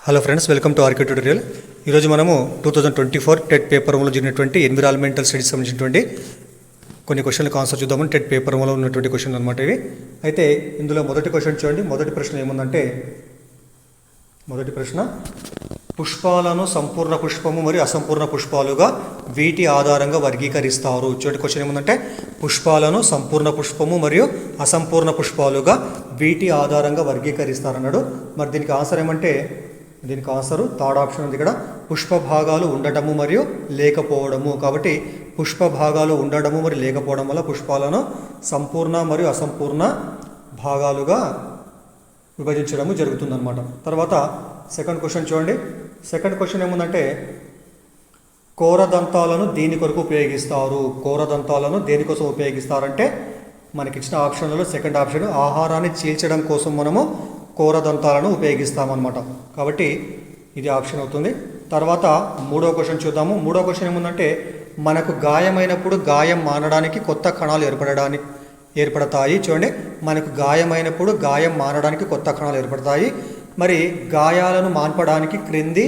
Hello friends, welcome to RK tutorial. ఈరోజు మనము 2024 TET paper 1లో జరిగినటువంటి ఎన్విరాన్మెంటల్ స్టడీస్ సంబంధించినటువంటి కొన్ని క్వశ్చన్లకు ఆన్సర్ చూద్దాము. టెట్ పేపర్ 1లో ఉన్నటువంటి క్వశ్చన్లు అనమాట ఇవి. అయితే ఇందులో మొదటి క్వశ్చన్ చూడండి. మొదటి ప్రశ్న ఏముందంటే, మొదటి ప్రశ్న, పుష్పాలను సంపూర్ణ పుష్పము మరియు అసంపూర్ణ పుష్పాలుగా వీటి ఆధారంగా వర్గీకరిస్తారు. చూడండి, క్వశ్చన్ ఏముందంటే, పుష్పాలను సంపూర్ణ పుష్పము మరియు అసంపూర్ణ పుష్పాలుగా వీటి ఆధారంగా వర్గీకరిస్తారన్నాడు. మరి దీనికి ఆన్సర్ ఏమంటే, దీనికి ఆన్సర్ థర్డ్ ఆప్షన్ ఉంది ఇక్కడ, పుష్ప భాగాలు ఉండటము మరియు లేకపోవడము. కాబట్టి పుష్ప భాగాలు ఉండడము మరియు లేకపోవడం వల్ల పుష్పాలను సంపూర్ణ మరియు అసంపూర్ణ భాగాలుగా విభజించడము జరుగుతుందన్నమాట. తర్వాత సెకండ్ క్వశ్చన్ చూడండి. సెకండ్ క్వశ్చన్ ఏముందంటే, కోరదంతాలను దేని కొరకు ఉపయోగిస్తారు? కోరదంతాలను దేనికోసం ఉపయోగిస్తారంటే, మనకిచ్చిన ఆప్షన్లలో సెకండ్ ఆప్షన్, ఆహారాన్ని చీల్చడం కోసం మనము కోరదంతాలను ఉపయోగిస్తామన్నమాట. కాబట్టి ఇది ఆప్షన్ అవుతుంది. తర్వాత మూడో క్వశ్చన్ చూద్దాము. మూడో క్వశ్చన్ ఏముందంటే, మనకు గాయమైనప్పుడు గాయం మానడానికి కొత్త కణాలు ఏర్పడతాయి. చూడండి, మనకు గాయమైనప్పుడు గాయం మానడానికి కొత్త కణాలు ఏర్పడతాయి. మరి గాయాలను మాన్పడానికి క్రింది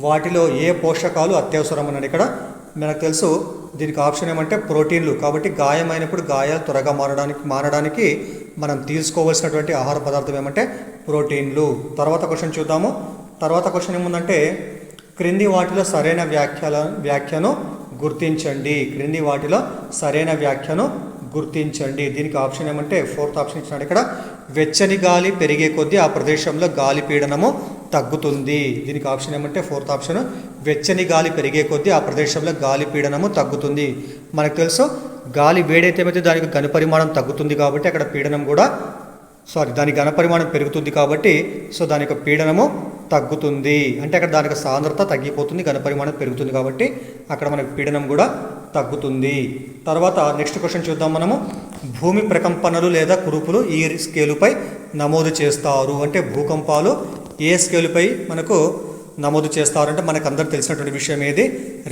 వాటిలో ఏ పోషకాలు అత్యవసరం అన్నది ఇక్కడ మనకు తెలుసు. దీనికి ఆప్షన్ ఏమంటే ప్రోటీన్లు. కాబట్టి గాయమైనప్పుడు గాయాలు త్వరగా మానడానికి మనం తీసుకోవాల్సినటువంటి ఆహార పదార్థం ఏమంటే ప్రోటీన్లు. తర్వాత క్వశ్చన్ చూద్దాము. తర్వాత క్వశ్చన్ ఏముందంటే, క్రింది వాటిలో సరైన వ్యాఖ్యను గుర్తించండి. క్రింది వాటిలో సరైన వ్యాఖ్యను గుర్తించండి. దీనికి ఆప్షన్ ఏమంటే ఫోర్త్ ఆప్షన్ ఇచ్చినాడు ఇక్కడ, వెచ్చని గాలి పెరిగే కొద్దీ ఆ ప్రదేశంలో గాలి పీడనము తగ్గుతుంది. దీనికి ఆప్షన్ ఏమంటే ఫోర్త్ ఆప్షన్, వెచ్చని గాలి పెరిగే కొద్దీ ఆ ప్రదేశంలో గాలి పీడనము తగ్గుతుంది. మనకు తెలుసు, గాలి వేడైతే దానికి ఘనపరిమాణం తగ్గుతుంది కాబట్టి అక్కడ పీడనం కూడా దాని ఘనపరిమాణం పెరుగుతుంది కాబట్టి దాని యొక్క పీడనము తగ్గుతుంది. అంటే అక్కడ దానికి సాంద్రత తగ్గిపోతుంది, ఘనపరిమాణం పెరుగుతుంది కాబట్టి అక్కడ మనకు పీడనం కూడా తగ్గుతుంది. తర్వాత నెక్స్ట్ క్వశ్చన్ చూద్దాం మనము. భూమి ప్రకంపనలు లేదా కురుపులు ఈ స్కేలుపై నమోదు చేస్తారు. అంటే భూకంపాలు ఏ స్కేలుపై మనకు నమోదు చేస్తారంటే మనకు అందరికి తెలిసినటువంటి విషయం ఏది,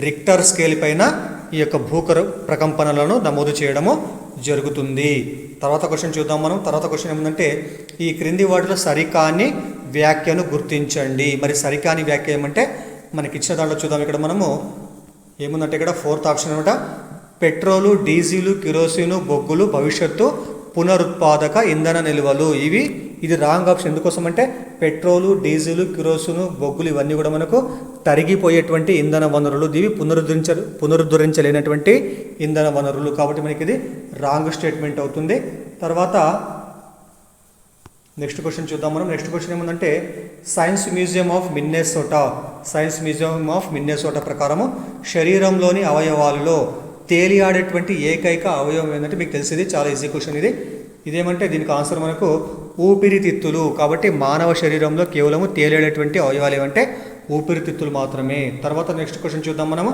రిక్టర్ స్కేల్ పైన ఈ యొక్క ప్రకంపనలను నమోదు చేయడము జరుగుతుంది. తర్వాత క్వశ్చన్ చూద్దాం మనం. తర్వాత క్వశ్చన్ ఏముందంటే, ఈ క్రింది వాటిలో సరికాని వ్యాఖ్యను గుర్తించండి. మరి సరికాని వ్యాఖ్య ఏమంటే మనకి ఇచ్చిన దాంట్లో చూద్దాం. ఇక్కడ మనము ఏముందంటే, ఇక్కడ ఫోర్త్ ఆప్షన్ అనమాట, పెట్రోలు, డీజిలు, కిరోసిను, బొగ్గులు భవిష్యత్తు పునరుత్పాదక ఇంధన నిల్వలు. ఇది రాంగ్ ఆప్షన్. ఎందుకోసం అంటే పెట్రోలు, డీజిలు, కిరోసిను, బొగ్గులు ఇవన్నీ కూడా మనకు తరిగిపోయేటువంటి ఇంధన వనరులు. ఇవి పునరుద్ధరించలేనటువంటి ఇంధన వనరులు. కాబట్టి మనకి ఇది రాంగ్ స్టేట్మెంట్ అవుతుంది. తర్వాత నెక్స్ట్ క్వశ్చన్ చూద్దాం మనం. నెక్స్ట్ క్వశ్చన్ ఏముందంటే, సైన్స్ మ్యూజియం ఆఫ్ మిన్నెసోటా ప్రకారము శరీరంలోని అవయవాలలో తేలియాడేటువంటి ఏకైక అవయవం ఏంటంటే, మీకు తెలిసింది, చాలా ఈజీ క్వశ్చన్ ఇది. ఇదేమంటే దీనికి ఆన్సర్ మనకు ఊపిరితిత్తులు. కాబట్టి మానవ శరీరంలో కేవలము తేలియాడేటువంటి అవయవాలు ఏమంటే ఊపిరితిత్తులు మాత్రమే. తర్వాత నెక్స్ట్ క్వశ్చన్ చూద్దాం మనము.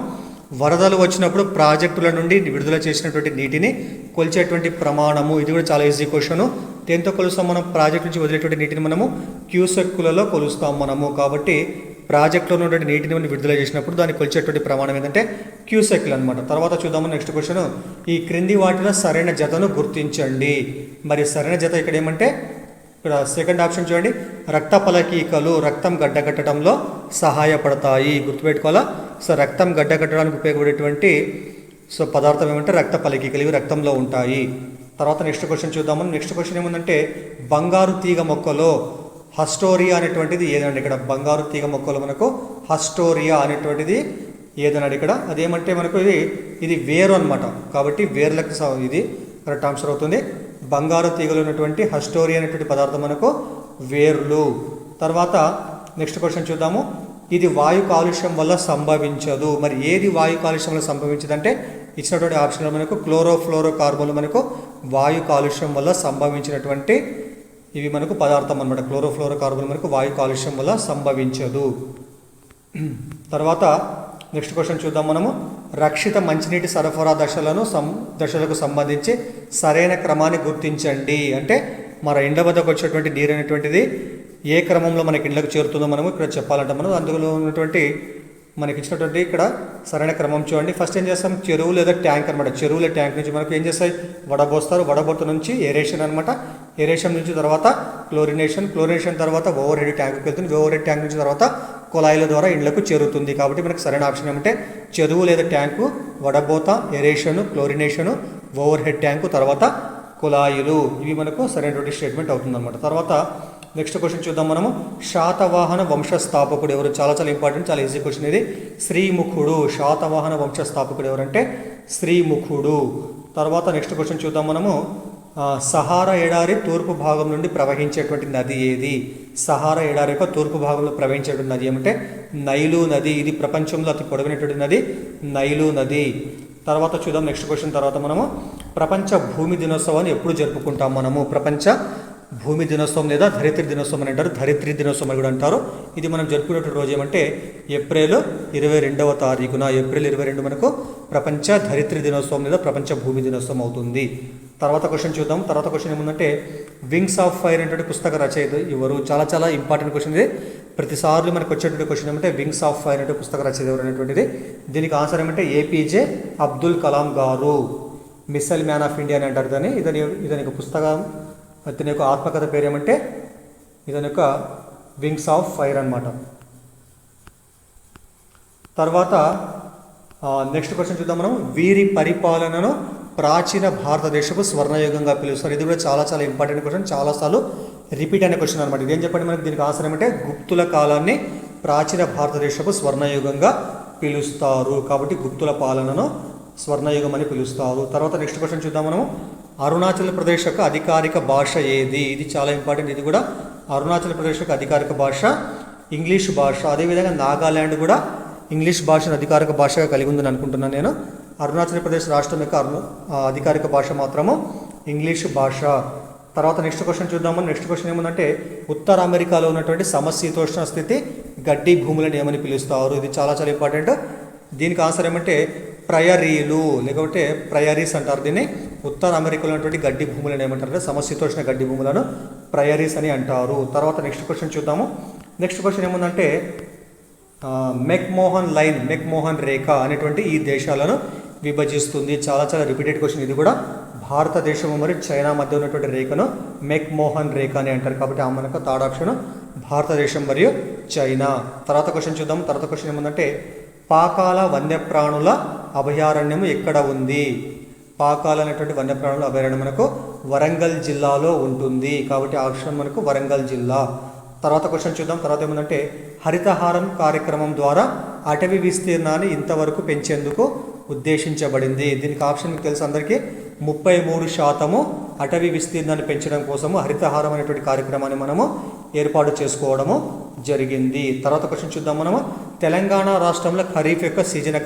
వరదలు వచ్చినప్పుడు ప్రాజెక్టుల నుండి విడుదల చేసినటువంటి నీటిని కొలిచేటువంటి ప్రమాణము. ఇది కూడా చాలా ఈజీ క్వశ్చన్. దేంతో కొలుస్తాం మనం? ప్రాజెక్ట్ నుంచి వదిలేటువంటి నీటిని మనము క్యూసెక్కులలో కొలుస్తాం మనము. కాబట్టి ప్రాజెక్టులో ఉన్నటువంటి నీటిని విడుదల చేసినప్పుడు దాన్ని కొలిచేటువంటి ప్రమాణం ఏంటంటే క్యూసెక్లు అనమాట. తర్వాత చూద్దాము నెక్స్ట్ క్వశ్చన్. ఈ క్రింది వాటిలో సరైన జతను గుర్తించండి. మరి సరైన జత ఇక్కడ ఏమంటే, ఇక్కడ సెకండ్ ఆప్షన్ చూడండి, రక్త ఫలకీకలు రక్తం గడ్డకట్టడంలో సహాయపడతాయి. గుర్తుపెట్టుకోవాలా. రక్తం గడ్డకట్టడానికి ఉపయోగపడేటువంటి పదార్థం ఏమంటే రక్త ఫలకీకలు. ఇవి రక్తంలో ఉంటాయి. తర్వాత నెక్స్ట్ క్వశ్చన్ చూద్దాము. నెక్స్ట్ క్వశ్చన్ ఏముందంటే, బంగారు తీగ మొక్కలో హస్టోరియా అనేటువంటిది ఏదన్నాడు. ఇక్కడ బంగారు తీగ మొక్కలో మనకు హస్టోరియా అనేటువంటిది ఏదన్నాడు ఇక్కడ. అదేమంటే మనకు ఇది వేరు అనమాట. కాబట్టి వేర్లకు ఇది కరెక్ట్ ఆన్సర్ అవుతుంది. బంగారు తీగలో ఉన్నటువంటి హస్టోరియా అనేటువంటి పదార్థం మనకు వేర్లు. తర్వాత నెక్స్ట్ క్వశ్చన్ చూద్దాము. ఇది వాయు కాలుష్యం వల్ల సంభవించదు. మరి ఏది వాయు కాలుష్యం వల్ల సంభవించదంటే ఇచ్చినటువంటి ఆప్షన్లో మనకు క్లోరోఫ్లోరో కార్బన్లు మనకు వాయు కాలుష్యం వల్ల సంభవించినటువంటి ఇవి మనకు పదార్థం అనమాట. క్లోరోఫ్లోరో కార్బన్ మనకు వాయు కాలుష్యం వల్ల సంభవించదు. తర్వాత నెక్స్ట్ క్వశ్చన్ చూద్దాం మనము. రక్షిత మంచినీటి సరఫరా దశలకు సంబంధించి సరైన క్రమాన్ని గుర్తించండి. అంటే మన ఇండ్ల వద్దకు వచ్చేటువంటి నీరు అనేటువంటిది ఏ క్రమంలో మనకి ఇండ్లకు చేరుతుందో మనము ఇక్కడ చెప్పాలంటే మనం అందులో ఉన్నటువంటి మనకి ఇచ్చినటువంటి ఇక్కడ సరైన క్రమం చూడండి. ఫస్ట్ ఏం చేస్తాం, చెరువు లేదా ట్యాంక్ అనమాట. చెరువుల ట్యాంక్ నుంచి మనకు ఏం చేస్తాయి, వడబోస్తారు. వడబోత నుంచి ఏరేషన్ అనమాట. ఏరేషన్ నుంచి తర్వాత క్లోరినేషన్ తర్వాత ఓవర్ హెడ్ ట్యాంక్కి వెళ్తుంది. ఓవర్ హెడ్ ట్యాంక్ నుంచి తర్వాత కుళాయిల ద్వారా ఇండ్లకు చేరుతుంది. కాబట్టి మనకు సరైన ఆప్షన్ ఏమంటే చెరువు లేదా ట్యాంకు, వడబోత, ఎరేషను, క్లోరినేషను, ఓవర్ హెడ్ ట్యాంకు, తర్వాత కుళాయిలు. ఇవి మనకు సరైనటువంటి స్టేట్మెంట్ అవుతుందన్నమాట. తర్వాత నెక్స్ట్ క్వశ్చన్ చూద్దాం మనము. శాతవాహన వంశస్థాపకుడు ఎవరు? చాలా చాలా ఇంపార్టెంట్, చాలా ఈజీ క్వశ్చన్ ఇది. శ్రీముఖుడు. శాతవాహన వంశస్థాపకుడు ఎవరంటే శ్రీముఖుడు. తర్వాత నెక్స్ట్ క్వశ్చన్ చూద్దాం మనము. సహారా ఎడారి తూర్పు భాగం నుండి ప్రవహించేటువంటి నది ఏది? సహారా ఎడారి యొక్క తూర్పు భాగంలో ప్రవహించేటువంటి నది ఏమంటే నైలు నది. ఇది ప్రపంచంలో అతి పొడవైనటువంటి నది నైలు నది. తర్వాత చూద్దాం నెక్స్ట్ క్వశ్చన్. తర్వాత మనము ప్రపంచ భూమి దినోత్సవాన్ని ఎప్పుడు జరుపుకుంటాం మనము? ప్రపంచ భూమి దినోత్సవం లేదా ధరిత్రి దినోత్సవం అని అంటారు, ధరిత్రి దినోత్సవం అని కూడా అంటారు. ఇది మనం జరుపుకునేటువంటి రోజు ఏమంటే ఏప్రిల్ 22వ తారీఖున. ఏప్రిల్ 22 మనకు ప్రపంచ ధరిత్రి దినోత్సవం లేదా ప్రపంచ భూమి దినోత్సవం అవుతుంది. తర్వాత క్వశ్చన్ చూద్దాం. తర్వాత క్వశ్చన్ ఏముందంటే వింగ్స్ ఆఫ్ ఫైర్ అనేటువంటి పుస్తక రచయిత ఎవరు? చాలా చాలా ఇంపార్టెంట్ క్వశ్చన్ ఇది. ప్రతిసార్లు మనకు వచ్చేటువంటి క్వశ్చన్ ఏమంటే వింగ్స్ ఆఫ్ ఫైర్ అంటే పుస్తక రచయిత ఎవరు అనేటువంటిది. దీనికి ఆన్సర్ ఏమంటే ఏపీజే అబ్దుల్ కలాం గారు. మిస్సైల్ మ్యాన్ ఆఫ్ ఇండియా అని అంటారు దాన్ని. ఇతని యొక్క పుస్తకం, ఇతని యొక్క ఆత్మకథ పేరు ఏమంటే ఇతని యొక్క వింగ్స్ ఆఫ్ ఫైర్ అన్నమాట. తర్వాత నెక్స్ట్ క్వశ్చన్ చూద్దాం మనం. వీరి పరిపాలనను ప్రాచీన భారతదేశపు స్వర్ణయుగంగా పిలుస్తారు. ఇది కూడా చాలా చాలా ఇంపార్టెంట్ క్వశ్చన్, చాలాసార్లు రిపీట్ అయిన క్వశ్చన్ అనమాట. ఇదేం చెప్పండి మనకి? దీనికి ఆన్సర్ ఏమంటే గుప్తుల కాలాన్ని ప్రాచీన భారతదేశపు స్వర్ణయుగంగా పిలుస్తారు. కాబట్టి గుప్తుల పాలనను స్వర్ణయుగం అని పిలుస్తారు. తర్వాత నెక్స్ట్ క్వశ్చన్ చూద్దాం మనము. అరుణాచల్ ప్రదేశ్ యొక్క అధికారిక భాష ఏది? ఇది చాలా ఇంపార్టెంట్. ఇది కూడా అరుణాచల్ ప్రదేశ్ యొక్క అధికారిక భాష ఇంగ్లీష్ భాష. అదేవిధంగా నాగాల్యాండ్ కూడా ఇంగ్లీష్ భాషను అధికారిక భాషగా కలిగి ఉందని అనుకుంటున్నాను నేను. అరుణాచల్ ప్రదేశ్ రాష్ట్రం యొక్క అధికారిక భాష మాత్రము ఇంగ్లీష్ భాష. తర్వాత నెక్స్ట్ క్వశ్చన్ చూద్దాము. నెక్స్ట్ క్వశ్చన్ ఏముందంటే ఉత్తర అమెరికాలో ఉన్నటువంటి సమశీతోష్ణ స్థితి గడ్డి భూములను ఏమని పిలుస్తారు? ఇది చాలా చాలా ఇంపార్టెంట్. దీనికి ఆన్సర్ ఏమంటే ప్రయరీలు, లేకపోతే ప్రయరీస్ అంటారు దీన్ని. ఉత్తర అమెరికాలో ఉన్నటువంటి గడ్డి భూములను ఏమంటారంటే సమశీతోష్ణ గడ్డి భూములను ప్రయరీస్ అని అంటారు. తర్వాత నెక్స్ట్ క్వశ్చన్ చూద్దాము. నెక్స్ట్ క్వశ్చన్ ఏముందంటే మెక్మోహన్ లైన్, మెక్మోహన్ రేఖ అనేటువంటి ఈ దేశాలను విభజిస్తుంది. చాలా చాలా రిపీటెడ్ క్వశ్చన్ ఇది కూడా. భారతదేశం మరియు చైనా మధ్య ఉన్నటువంటి రేఖను మెక్మోహన్ రేఖ అని అంటారు. కాబట్టి ఆ మనకు థర్డ్ ఆప్షన్ భారతదేశం మరియు చైనా. తర్వాత క్వశ్చన్ చూద్దాం. తర్వాత క్వశ్చన్ ఏముందంటే పాకాల వన్యప్రాణుల అభయారణ్యం ఎక్కడ ఉంది? పాకాల అనేటువంటి వన్యప్రాణుల అభయారణ్యం మనకు వరంగల్ జిల్లాలో ఉంటుంది. కాబట్టి ఆప్షన్ మనకు వరంగల్ జిల్లా. తర్వాత క్వశ్చన్ చూద్దాం. తర్వాత ఏముందంటే హరితహారం కార్యక్రమం ద్వారా అటవీ విస్తీర్ణాన్ని ఇంతవరకు పెంచేందుకు ఉద్దేశించబడింది. దీనికి ఆప్షన్ మీకు తెలుసు అందరికీ. 33% అటవీ విస్తీర్ణాన్ని పెంచడం కోసము హరితహారం అనేటువంటి కార్యక్రమాన్ని మనము ఏర్పాటు చేసుకోవడము జరిగింది. తర్వాత క్వశ్చన్ చూద్దాం మనము. తెలంగాణ రాష్ట్రంలో ఖరీఫ్ యొక్క సీజన్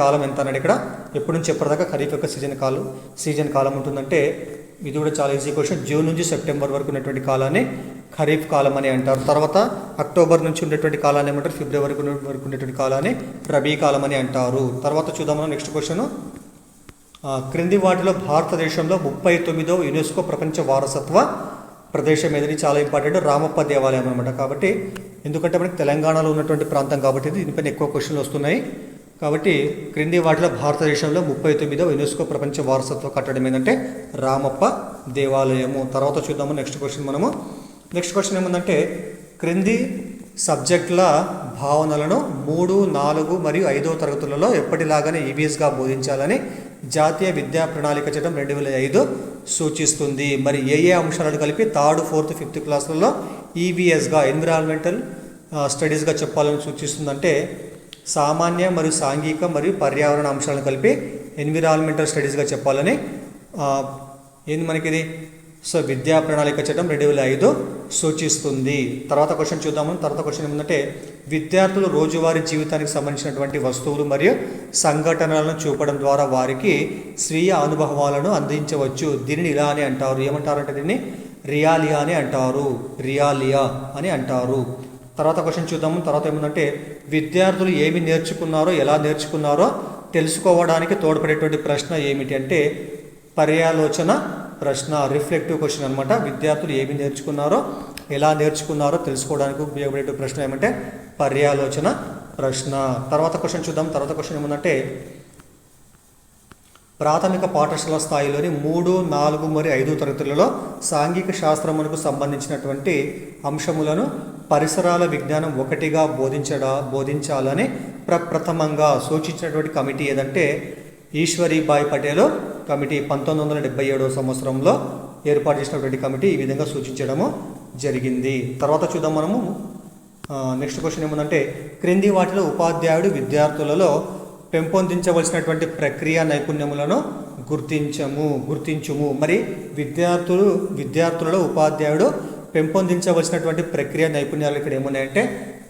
కాలం ఎంత అన్నాడు ఇక్కడ? ఎప్పటి నుంచి ఎప్పటిదాకా ఖరీఫ్ యొక్క సీజన్ కాలం ఉంటుందంటే ఇది కూడా చాలా ఈజీ క్వశ్చన్. జూన్ నుంచి సెప్టెంబర్ వరకు ఉన్నటువంటి కాలాన్ని ఖరీఫ్ కాలం అని అంటారు. తర్వాత అక్టోబర్ నుంచి ఉండేటువంటి కాలాన్ని ఏమంటారు? ఫిబ్రవరి వరకు ఉండేటువంటి కాలాన్ని రబీ కాలం అని అంటారు. తర్వాత చూద్దాం మనం నెక్స్ట్ క్వశ్చన్. క్రింది వాటిలో భారతదేశంలో 39వ యునెస్కో ప్రపంచ వారసత్వ ప్రదేశం ఏదని చాలా ఇంపార్టెంట్. రామప్ప దేవాలయం అనమాట. కాబట్టి ఎందుకంటే మనకి తెలంగాణలో ఉన్నటువంటి ప్రాంతం కాబట్టి దీనిపైన ఎక్కువ క్వశ్చన్లు వస్తున్నాయి. కాబట్టి క్రింది వాటిలో భారతదేశంలో 39వ యునెస్కో ప్రపంచ వారసత్వ కట్టడం ఏంటంటే రామప్ప దేవాలయము. తర్వాత చూద్దాము నెక్స్ట్ క్వశ్చన్ మనము. నెక్స్ట్ క్వశ్చన్ ఏముందంటే క్రింది సబ్జెక్టుల భావనలను 3, 4 మరియు 5వ తరగతులలో ఎప్పటిలాగానే ఈవీఎస్గా బోధించాలని జాతీయ విద్యా ప్రణాళిక చట్టం 2005 సూచిస్తుంది. మరి ఏ అంశాలను కలిపి 3rd, 4th, 5th క్లాసులలో ఈవీఎస్గా ఎన్విరాన్మెంటల్ స్టడీస్గా చెప్పాలని సూచిస్తుందంటే సామాన్య మరియు సాంఘిక మరియు పర్యావరణ అంశాలను కలిపి ఎన్విరాన్మెంటల్ స్టడీస్గా చెప్పాలని ఏంది మనకిది? సో విద్యా ప్రణాళిక చట్టం 2005 సూచిస్తుంది. తర్వాత క్వశ్చన్ చూద్దాము. తర్వాత క్వశ్చన్ ఏముందంటే విద్యార్థులు రోజువారీ జీవితానికి సంబంధించినటువంటి వస్తువులు మరియు సంఘటనలను చూపడం ద్వారా వారికి స్వీయ అనుభవాలను అందించవచ్చు. దీనిని ఇలా అని అంటారు. ఏమంటారంటే దీన్ని రియాలియా అని అంటారు. రియాలియా అని అంటారు. తర్వాత క్వశ్చన్ చూద్దాము. తర్వాత ఏముందంటే విద్యార్థులు ఏమి నేర్చుకున్నారో ఎలా నేర్చుకున్నారో తెలుసుకోవడానికి తోడ్పడేటువంటి ప్రశ్న ఏమిటి అంటే పర్యాలోచన ప్రశ్న, రిఫ్లెక్టివ్ క్వశ్చన్ అనమాట. విద్యార్థులు ఏమి నేర్చుకున్నారో ఎలా నేర్చుకున్నారో తెలుసుకోవడానికి ఉపయోగపడే ప్రశ్న ఏమంటే పర్యాలోచన ప్రశ్న. తర్వాత క్వశ్చన్ చూద్దాం. తర్వాత క్వశ్చన్ ఏముందంటే ప్రాథమిక పాఠశాల స్థాయిలోని 3, 4 మరియు 5 తరగతులలో సాంఘిక శాస్త్రములకు సంబంధించినటువంటి అంశములను పరిసరాల విజ్ఞానం ఒకటిగా బోధించాలని ప్రప్రథమంగా సూచించినటువంటి కమిటీ ఏదంటే ఈశ్వరీబాయి పటేల్ కమిటీ 1977వ సంవత్సరంలో ఏర్పాటు చేసినటువంటి కమిటీ ఈ విధంగా సూచించడము జరిగింది. తర్వాత చూద్దాం మనము. నెక్స్ట్ క్వశ్చన్ ఏముందంటే క్రింది వాటిలో ఉపాధ్యాయుడు విద్యార్థులలో పెంపొందించవలసినటువంటి ప్రక్రియ నైపుణ్యములను గుర్తించుము. మరి విద్యార్థులలో ఉపాధ్యాయుడు పెంపొందించవలసినటువంటి ప్రక్రియ నైపుణ్యాలు ఇక్కడ ఏమున్నాయంటే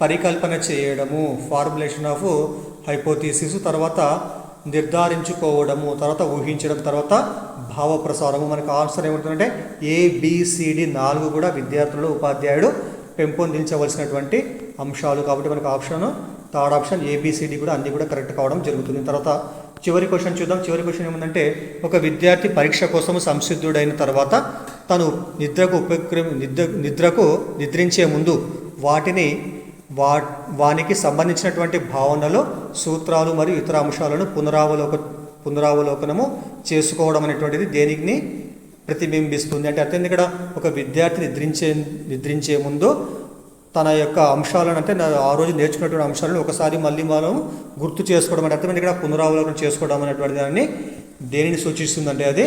పరికల్పన చేయడము, ఫార్ములేషన్ ఆఫ్ హైపోథీసిస్, తర్వాత నిర్ధారించుకోవడము, తర్వాత ఊహించడం, తర్వాత భావ ప్రసారము. మనకు ఆన్సర్ ఏమవుతుందంటే ABCD 4 కూడా విద్యార్థులలో ఉపాధ్యాయుడు పెంపొందించవలసినటువంటి అంశాలు. కాబట్టి మనకు ఆప్షన్ థర్డ్ ఆప్షన్ ABCD కూడా అన్నీ కూడా కరెక్ట్ కావడం జరుగుతుంది. తర్వాత చివరి క్వశ్చన్ చూద్దాం. చివరి క్వశ్చన్ ఏముందంటే ఒక విద్యార్థి పరీక్ష కోసం సంసిద్ధుడైన తర్వాత తను నిద్రించే ముందు వానికి సంబంధించినటువంటి భావనలు, సూత్రాలు మరియు ఇతర అంశాలను పునరావలోకనము చేసుకోవడం అనేటువంటిది దేనిని ప్రతిబింబిస్తుంది అంటే అర్థం ఇక్కడ ఒక విద్యార్థి నిద్రించే ముందు తన యొక్క అంశాలను అంటే ఆ రోజు నేర్చుకున్నటువంటి అంశాలను ఒకసారి మళ్ళీ మనం గుర్తు చేసుకోవడం అంటే అర్థం ఇక్కడ పునరావలోకనం చేసుకోవడం అనేటువంటి దాన్ని దేనిని సూచిస్తుందంటే అది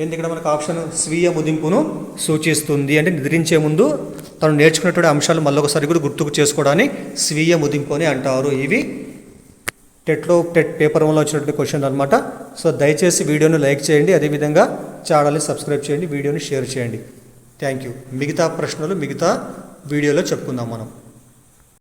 ఏంటి ఇక్కడ మనకు ఆప్షన్ స్వీయ ముదింపును సూచిస్తుంది. అంటే నిద్రించే ముందు తను నేర్చుకున్నటువంటి అంశాలు మళ్ళీ ఒకసారి కూడా గుర్తుకు చేసుకోవడాన్ని స్వీయ ముదింపు అని అంటారు. ఇవి టెట్ పేపర్ 1లో వచ్చినటువంటి క్వశ్చన్ అనమాట. సో దయచేసి వీడియోని లైక్ చేయండి, అదేవిధంగా ఛానల్ని సబ్స్క్రైబ్ చేయండి, వీడియోని షేర్ చేయండి. Thank you. మిగతా ప్రశ్నలు మిగతా వీడియోలో చెప్పుకుందాం మనం.